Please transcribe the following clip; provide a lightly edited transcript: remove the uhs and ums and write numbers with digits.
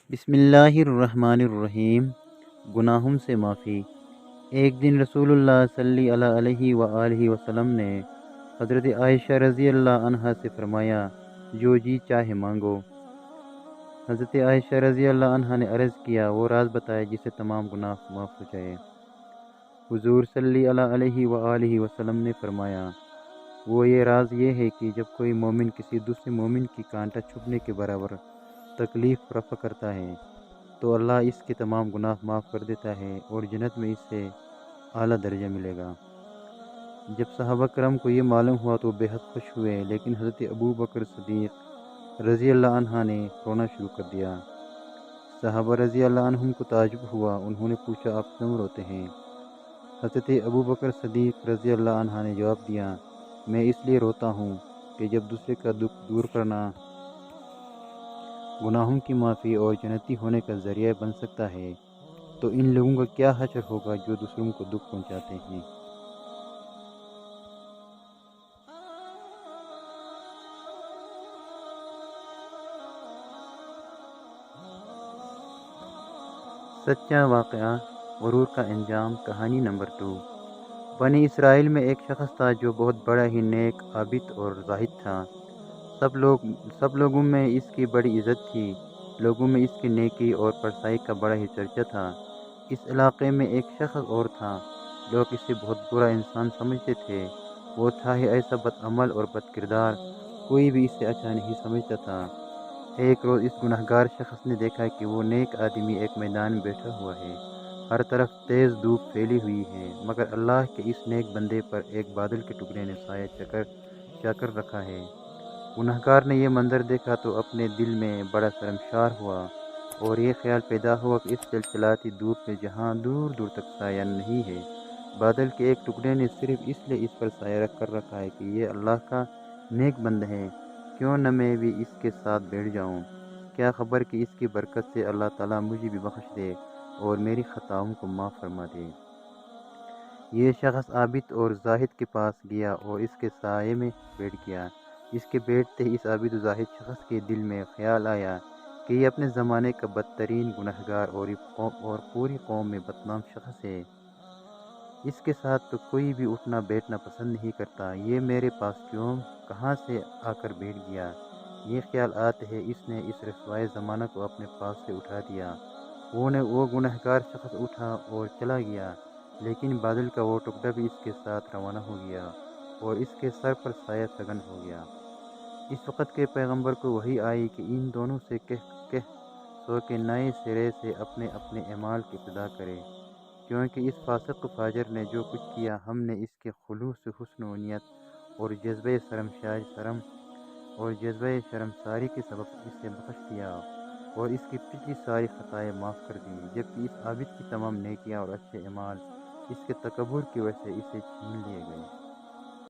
بسم اللہ الرحمن الرحیم۔ گناہوں سے معافی۔ ایک دن رسول اللہ صلی اللہ علیہ وآلہ وسلم نے حضرت عائشہ رضی اللہ عنہا سے فرمایا، جو جی چاہے مانگو۔ حضرت عائشہ رضی اللہ عنہا نے عرض کیا، وہ راز بتائے جس سے تمام گناہ معاف ہو جائے۔ حضور صلی اللہ علیہ وآلہ وسلم نے فرمایا، وہ یہ راز یہ ہے کہ جب کوئی مومن کسی دوسرے مومن کی کانٹا چھپنے کے برابر تکلیف رفع کرتا ہے تو اللہ اس کے تمام گناہ معاف کر دیتا ہے اور جنت میں اس سے اعلیٰ درجہ ملے گا۔ جب صحابہ کرام کو یہ معلوم ہوا تو بے حد خوش ہوئے، لیکن حضرت ابو بکر صدیق رضی اللہ عنہ نے رونا شروع کر دیا۔ صحابہ رضی اللہ عنہم کو تعجب ہوا، انہوں نے پوچھا، آپ کیوں روتے ہیں؟ حضرت ابو بکر صدیق رضی اللہ عنہ نے جواب دیا، میں اس لیے روتا ہوں کہ جب دوسرے کا دکھ دور کرنا گناہوں کی معافی اور جنتی ہونے کا ذریعہ بن سکتا ہے تو ان لوگوں کا کیا حشر ہوگا جو دوسروں کو دکھ پہنچاتے ہیں۔ سچا واقعہ، غرور کا انجام۔ کہانی نمبر 2۔ بنی اسرائیل میں ایک شخص تھا جو بہت بڑا ہی نیک، عابد اور زاہد تھا۔ سب لوگوں میں اس کی بڑی عزت تھی۔ لوگوں میں اس کی نیکی اور پرسائی کا بڑا ہی چرچا تھا۔ اس علاقے میں ایک شخص اور تھا، لوگ اسے بہت برا انسان سمجھتے تھے۔ وہ تھا ہی ایسا بد عمل اور بد کردار، کوئی بھی اسے اچھا نہیں سمجھتا تھا۔ ایک روز اس گنہگار شخص نے دیکھا کہ وہ نیک آدمی ایک میدان میں بیٹھا ہوا ہے، ہر طرف تیز دھوپ پھیلی ہوئی ہے، مگر اللہ کے اس نیک بندے پر ایک بادل کے ٹکڑے نے سایہ چا کر رکھا ہے۔ گنہگار نے یہ منظر دیکھا تو اپنے دل میں بڑا شرمسار ہوا اور یہ خیال پیدا ہوا کہ اس چلچلاتی دھوپ میں جہاں دور دور تک سایہ نہیں ہے، بادل کے ایک ٹکڑے نے صرف اس لیے اس پر سایہ رکھ کر رکھا ہے کہ یہ اللہ کا نیک بندہ ہے، کیوں نہ میں بھی اس کے ساتھ بیٹھ جاؤں۔ کیا خبر کہ اس کی برکت سے اللہ تعالیٰ مجھے بھی بخش دے اور میری خطاؤں کو معاف فرما دے۔ یہ شخص عابد اور زاہد کے پاس گیا اور اس کے سائے میں بیٹھ گیا۔ اس کے بیٹھتے ہی اس عابد و زاہد شخص کے دل میں خیال آیا کہ یہ اپنے زمانے کا بدترین گنہگار اور پوری قوم میں بدنام شخص ہے۔ اس کے ساتھ تو کوئی بھی اٹھنا بیٹھنا پسند نہیں کرتا، یہ میرے پاس کہاں سے آ کر بیٹھ گیا؟ یہ خیال آتے ہی اس نے اس رسوائے زمانہ کو اپنے پاس سے اٹھا دیا۔ وہ گنہگار شخص اٹھا اور چلا گیا، لیکن بادل کا وہ ٹکڑا بھی اس کے ساتھ روانہ ہو گیا اور اس کے سر پر سایہ سگن ہو گیا۔ اس وقت کے پیغمبر کو وحی آئی کہ ان دونوں سے کہہ سو کہ نئے سرے سے اپنے اپنے اعمال کی ابتدا کرے، کیونکہ اس فاسق و فاجر نے جو کچھ کیا ہم نے اس کے خلوص حسن و نیت اور جذبہ شرمساری کے سبب اسے بخش دیا اور اس کی پچھلی ساری خطائیں معاف کر دی، جبکہ اس عابد کی تمام نیکیاں اور اچھے اعمال اس کے تکبر کی وجہ سے اسے چھین لیے گئے۔